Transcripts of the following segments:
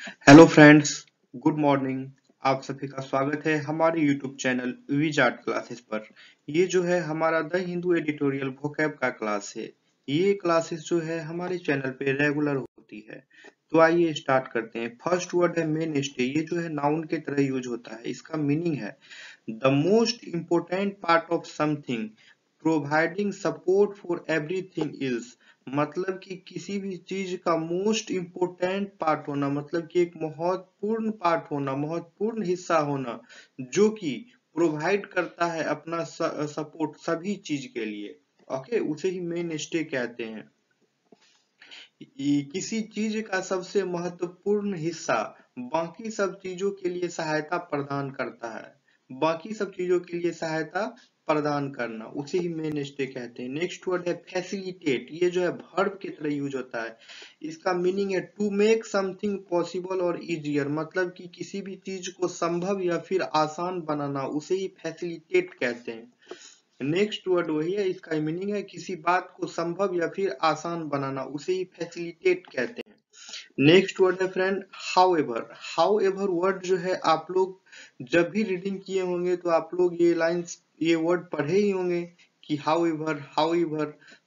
Hello friends, good morning. आप सभी का स्वागत है हमारे YouTube channel Wiz Art classes पर। ये जो है हमारा द हिंदू एडिटोरियल वोकैब का क्लास है। ये क्लासेस जो है हमारे चैनल पे रेगुलर होती है। तो आइए स्टार्ट करते हैं। फर्स्ट वर्ड है मेन स्टे। ये जो है नाउन के तरह यूज होता है। इसका मीनिंग है the most important part of something, providing support for everything else. मतलब कि किसी भी चीज का मोस्ट इम्पोर्टेंट पार्ट होना, मतलब कि एक महत्वपूर्ण पार्ट होना, महत्वपूर्ण हिस्सा होना, जो कि प्रोवाइड करता है अपना सपोर्ट सभी चीज के लिए। ओके, उसे ही मेन स्टे कहते हैं। किसी चीज का सबसे महत्वपूर्ण हिस्सा बाकी सब चीजों के लिए सहायता प्रदान करता है। बाकी सब चीजों के लिए सहायता प्रदान करना, उसे ही मेन स्टे कहते हैं। नेक्स्ट वर्ड है फैसिलिटेट। ये जो है वर्ब की तरह यूज होता है। इसका मीनिंग है टू मेक समथिंग पॉसिबल और इजियर। मतलब कि किसी भी चीज को संभव या फिर आसान बनाना, उसे ही फैसिलिटेट कहते हैं। नेक्स्ट वर्ड वही है, इसका मीनिंग है किसी बात को संभव या फिर आसान बनाना, उसे ही फैसिलिटेट कहते हैं। नेक्स्ट वर्ड है फ्रेंड हाउएवर। हाउएवर वर्ड जो है आप लोग जब भी रीडिंग किए होंगे तो आप लोग ये लाइंस, ये वर्ड पढ़े ही होंगे कि हाउएवर हाउएवर।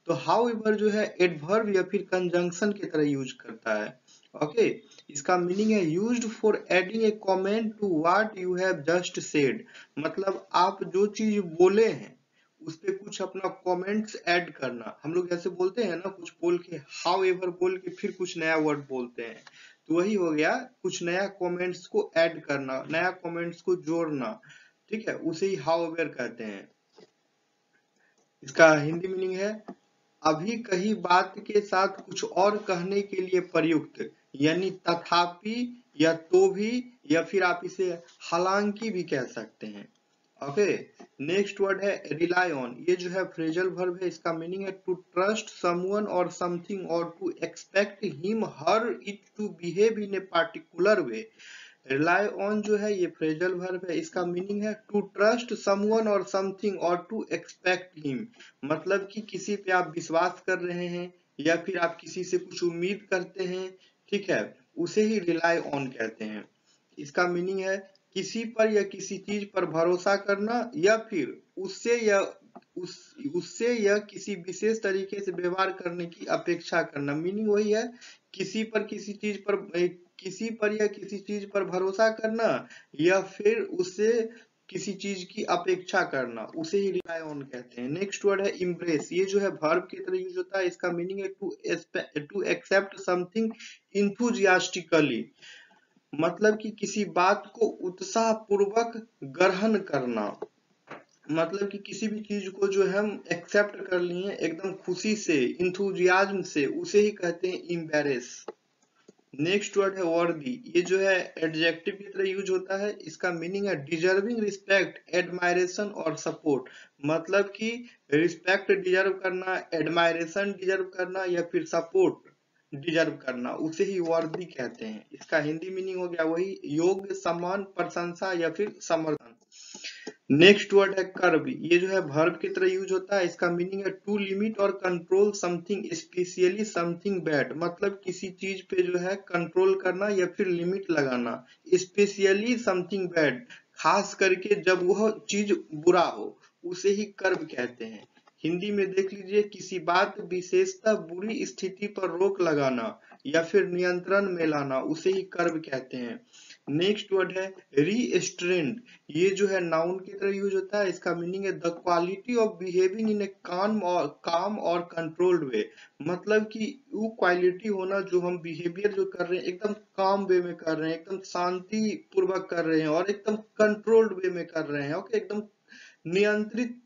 तो हाउएवर जो है एडवर्ब या फिर कंजंक्शन की तरह यूज करता है। ओके, इसका मीनिंग है used for adding a comment to what you have just said. मतलब आप जो चीज बोले हैं उस पे कुछ अपना कमेंट्स ऐड करना। हम लोग ऐसे बोलते हैं ना, कुछ बोल के हाउ एवर बोल के फिर कुछ नया वर्ड बोलते हैं, तो वही हो गया, कुछ नया कमेंट्स को ऐड करना, नया कमेंट्स को जोड़ना। ठीक है, उसे ही हाउ एवर कहते हैं। इसका हिंदी मीनिंग है अभी कही बात के साथ कुछ और कहने के लिए प्रयुक्त, यानी तथापि या तो भी, या फिर आप इसे हालांकि भी कह सकते हैं। ओके, नेक्स्ट वर्ड है रिलाई ऑन। ये जो है फ्रेजल वर्ब है। इसका मीनिंग है टू ट्रस्ट समवन और समथिंग और to expect him her it to behave in a particular way. Rely on जो है ये फ्रेजल वर्ब है। इसका मीनिंग है टू ट्रस्ट समवन और समथिंग और टू एक्सपेक्ट हिम। मतलब कि किसी पे आप विश्वास कर रहे हैं या फिर आप किसी से कुछ उम्मीद करते हैं, ठीक है, उसे ही रिलाई ऑन कहते हैं। इसका मीनिंग है किसी पर या किसी चीज पर भरोसा करना, या फिर उससे या उससे या किसी विशेष तरीके से व्यवहार करने की अपेक्षा करना। मीनिंग वही है, किसी पर किसी चीज पर किसी पर या किसी चीज पर भरोसा करना, या फिर उससे किसी चीज की अपेक्षा करना, उसे ही रिलाई ऑन कहते हैं। नेक्स्ट वर्ड है इम्ब्रेस। ये जो है वर्ब की तरह यूज होता है। इसका मीनिंग है टू एक्सेप्ट समथिंग इंथुजियास्टिकली। मतलब कि किसी बात को उत्साह पूर्वक ग्रहण करना। मतलब कि किसी भी चीज को जो हम एक्सेप्ट कर लिए एकदम खुशी से, इंथुजियाज्म से, उसे ही कहते हैं इम्बेरेस। नेक्स्ट वर्ड है वर्दी। ये जो है एडजेक्टिव की तरह यूज होता है। इसका मीनिंग है डिजर्विंग रिस्पेक्ट, एडमायरेशन और सपोर्ट। मतलब कि रिस्पेक्ट डिजर्व करना, एडमायरेशन डिजर्व करना, या फिर सपोर्ट डिजर्व करना, उसे ही वर्दी कहते हैं। इसका हिंदी मीनिंग हो गया वही, योग्य, सम्मान, प्रशंसा या फिर समर्थन। नेक्स्ट वर्ड है कर्व। ये जो है वर्ब की तरह यूज होता है। इसका मीनिंग है टू लिमिट और control something, specially something bad. मतलब किसी चीज पे जो है कंट्रोल करना या फिर लिमिट लगाना, स्पेशली समथिंग बैड, खास करके जब वह चीज बुरा हो, उसे ही कर्व कहते हैं। हिंदी में देख लीजिए, किसी बात विशेषता बुरी स्थिति पर रोक लगाना या फिर नियंत्रण में लाना, उसे ही कर्व कहते हैं। नेक्स्ट वर्ड है रीस्ट्रेंट। ये जो है नाउन की तरह यूज होता है। इसका मीनिंग है the quality of behaving in a calm और कंट्रोल्ड वे। मतलब कि वो क्वालिटी होना जो हम बिहेवियर जो कर रहे हैं एकदम काम वे में कर रहे हैं, एकदम शांति पूर्वक कर रहे हैं और एकदम कंट्रोल्ड वे में कर रहे हैं। ओके, एकदम नियंत्रित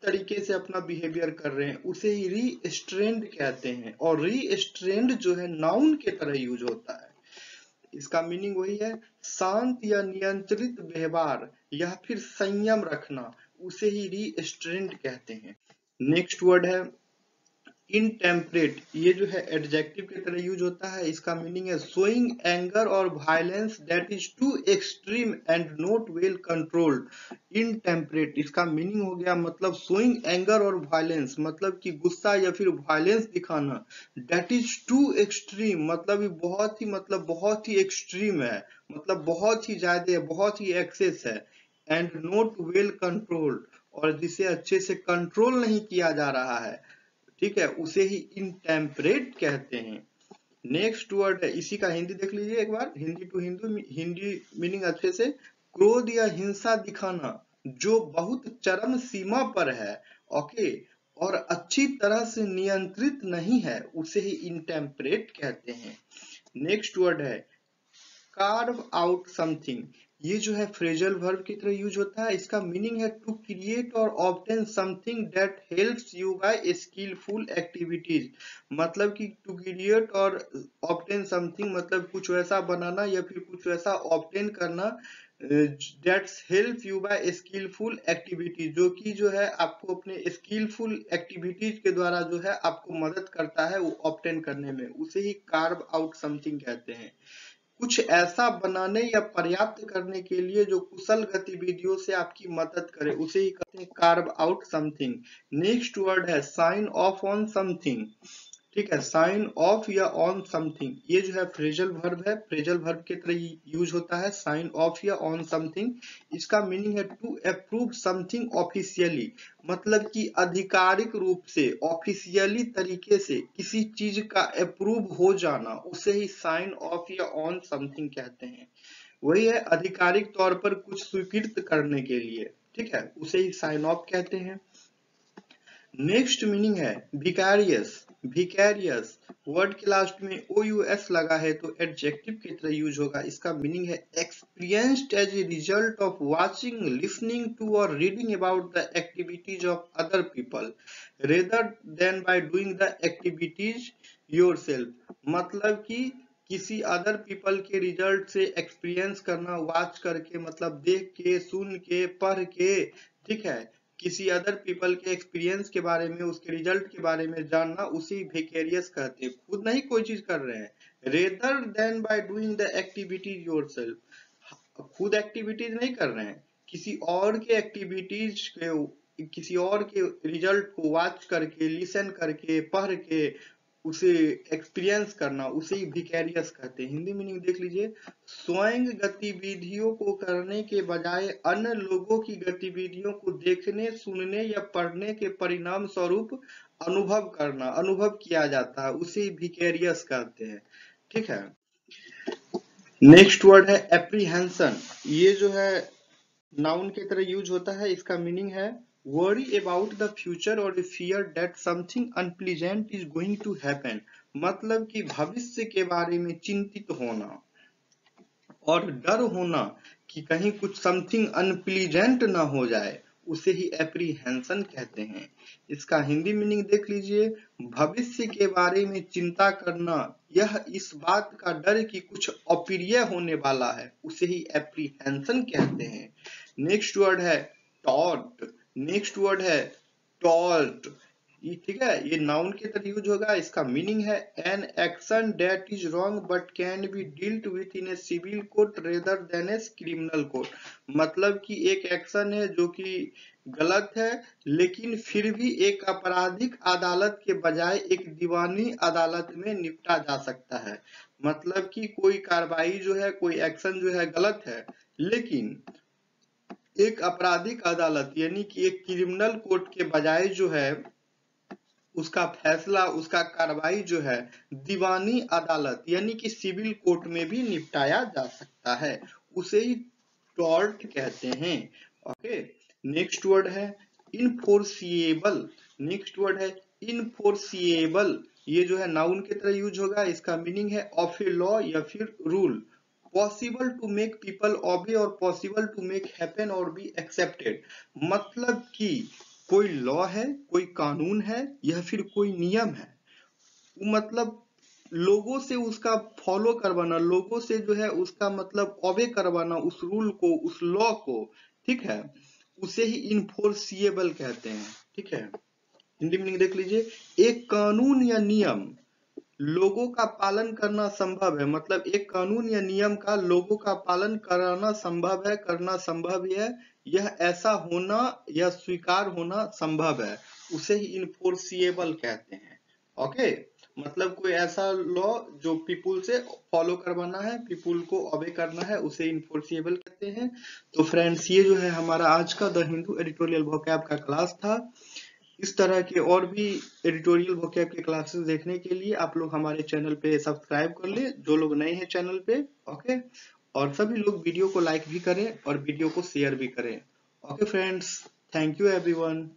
तरीके से अपना बिहेवियर कर रहे हैं, उसे ही रीस्ट्रेंड कहते हैं। और रीस्ट्रेंड जो है नाउन के तरह यूज होता है। इसका मीनिंग वही है, शांत या नियंत्रित व्यवहार या फिर संयम रखना, उसे ही रिस्ट्रेंट कहते हैं। नेक्स्ट वर्ड है इनटेम्परेट ये जो है एडजेक्टिव की तरह यूज होता है। इसका मीनिंग है शोइंग एंगर और violence that is too extreme and not well controlled. Intemperate इसका मीनिंग हो गया मतलब शोइंग एंगर और वायलेंस मतलब कि गुस्सा या फिर वायलेंस दिखाना। दैट इज टू एक्सट्रीम मतलब बहुत ही एक्सट्रीम है, मतलब बहुत ही ज्यादा है, बहुत ही एक्सेस है। एंड नॉट वेल कंट्रोल्ड और जिसे अच्छे से कंट्रोल नहीं किया जा रहा है, ठीक है, उसे ही इनटेम्परेट कहते हैं। नेक्स्ट वर्ड है, इसी का हिंदी देख लीजिए एक बार, हिंदी टू हिंदी मीनिंग अच्छे से। क्रोध या हिंसा दिखाना जो बहुत चरम सीमा पर है, ओके, और अच्छी तरह से नियंत्रित नहीं है, उसे ही इनटेम्परेट कहते हैं। नेक्स्ट वर्ड है कार्व आउट समथिंग। ये जो है फ्रेजल वर्ब की तरह यूज होता है। इसका मीनिंग है टू क्रिएट और obtain something that helps you by skillful activities. मतलब कि टू क्रिएट और ऑब्टेन समथिंग मतलब कुछ वैसा बनाना या फिर कुछ वैसा ऑब्टेन करना that's help you by skillful activities, जो कि जो है आपको अपने स्किलफुल एक्टिविटीज के द्वारा जो है आपको मदद करता है वो ऑब्टेन करने में, उसे ही कार्व आउट समथिंग कहते हैं। कुछ ऐसा बनाने या पर्याप्त करने के लिए जो कुशल गतिविधियों से आपकी मदद करे, उसे ही कहते हैं carve out something. Next word है साइन ऑफ ऑन समथिंग, ठीक है, साइन ऑफ या ऑन समथिंग। ये जो है फ्रेजल वर्ब है, फ्रेजल वर्ब की तरह यूज होता है साइन ऑफ या ऑन समथिंग। इसका मीनिंग है टू अप्रूव समथिंग ऑफिशियली, मतलब कि आधिकारिक रूप से ऑफिशियली तरीके से किसी चीज का अप्रूव हो जाना, उसे ही साइन ऑफ या ऑन समथिंग कहते हैं। वही है आधिकारिक तौर पर कुछ स्वीकृत करने के लिए, ठीक है, उसे ही साइन ऑफ कहते हैं। नेक्स्ट मीनिंग है विकैरियस। विकैरियस वर्ड के लास्ट में OUS लगा है तो एडजेक्टिव की तरह यूज होगा। इसका मीनिंग है experienced as a result of watching, listening to और reading about the activities of other people rather than by doing the activities yourself. मतलब कि किसी अदर पीपल के रिजल्ट से एक्सपीरियंस करना, वॉच करके मतलब देख के, सुन के, पढ़ के, ठीक है, किसी अदर पीपल के एक्सपीरियंस के बारे में, उसके रिजल्ट के बारे में जानना, उसी विकेरियस कहते हैं। खुद नहीं कोई चीज कर रहे हैं। Rather than by doing the activities yourself, खुद एक्टिविटीज नहीं कर रहे हैं, किसी और के एक्टिविटीज के, किसी और के रिजल्ट को वॉच करके, लिसन करके, पढ़ के उसे एक्सपीरियंस करना, उसे विकैरियस कहते हैं। हिंदी मीनिंग देख लीजिए, स्वयं गतिविधियों को करने के बजाय अन्य लोगों की गतिविधियों को देखने, सुनने या पढ़ने के परिणाम स्वरूप अनुभव करना, अनुभव किया जाता है, उसे विकैरियस कहते हैं, ठीक है। नेक्स्ट वर्ड है एप्रीहेंशन। ये जो है नाउन की तरह यूज होता है। इसका मीनिंग है worry about the future or fear that something unpleasant is going to happen। मतलब कि भविष्य के बारे में चिंतित होना और डर होना कि कहीं कुछ समथिंग अनप्लीजेंट ना हो जाए, उसे ही एप्रीहेंशन कहते हैं। इसका हिंदी मीनिंग देख लीजिए, भविष्य के बारे में चिंता करना, यह इस बात का डर कि कुछ अप्रिय होने वाला है, उसे ही एप्रीहेंशन कहते हैं। नेक्स्ट वर्ड है टॉट। नेक्स्ट वर्ड है टॉट, ठीक है, ये नाउन की तरह यूज होगा। इसका मीनिंग है an action that is wrong but can be dealt with in a civil court rather than a criminal court. मतलब कि एक एक्शन है जो कि गलत है लेकिन फिर भी एक आपराधिक अदालत के बजाय एक दीवानी अदालत में निपटा जा सकता है। मतलब कि कोई कार्रवाई जो है, कोई एक्शन जो है गलत है, लेकिन एक आपराधिक अदालत यानी कि एक क्रिमिनल कोर्ट के बजाय जो है उसका फैसला, उसका कार्रवाई जो है दीवानी अदालत यानी कि सिविल कोर्ट में भी निपटाया जा सकता है, उसे ही टॉर्ट कहते हैं। ओके, नेक्स्ट वर्ड है इनफोर्सिएबल। नेक्स्ट वर्ड है इनफोर्सिएबल। ये जो है नाउन की तरह यूज होगा। इसका मीनिंग है ऑफ ए लॉ या फिर rule, possible to make people obey और पॉसिबल टू मेक हैपन और बी एक्सेप्टेड। मतलब कि कोई लॉ है, कोई कानून है या फिर कोई नियम है, मतलब लोगों से उसका फॉलो करवाना, लोगों से जो है उसका मतलब ओबे करवाना, उस रूल को, उस लॉ को, ठीक है, उसे ही इनफोर्सिएबल कहते हैं, ठीक है। हिंदी मीनिंग देख लीजिए, एक कानून या नियम लोगों का पालन करना संभव है, मतलब एक कानून या नियम का लोगों का पालन कराना संभव है, करना संभव है, यह ऐसा होना या स्वीकार होना संभव है, उसे ही इन्फोर्सिएबल कहते हैं। ओके, मतलब कोई ऐसा लॉ जो पीपुल से फॉलो करवाना है, पीपुल को ओबे करना है, उसे इन्फोर्सिएबल कहते हैं। तो फ्रेंड्स, ये जो है हमारा आज का द हिंदू एडिटोरियल वोकैब का क्लास था। इस तरह के और भी एडिटोरियल वोकैब के क्लासेस देखने के लिए आप लोग हमारे चैनल पे सब्सक्राइब कर ले, जो लोग नए हैं चैनल पे। ओके, और सभी लोग वीडियो को लाइक भी करें और वीडियो को शेयर भी करें। Okay friends, thank you everyone.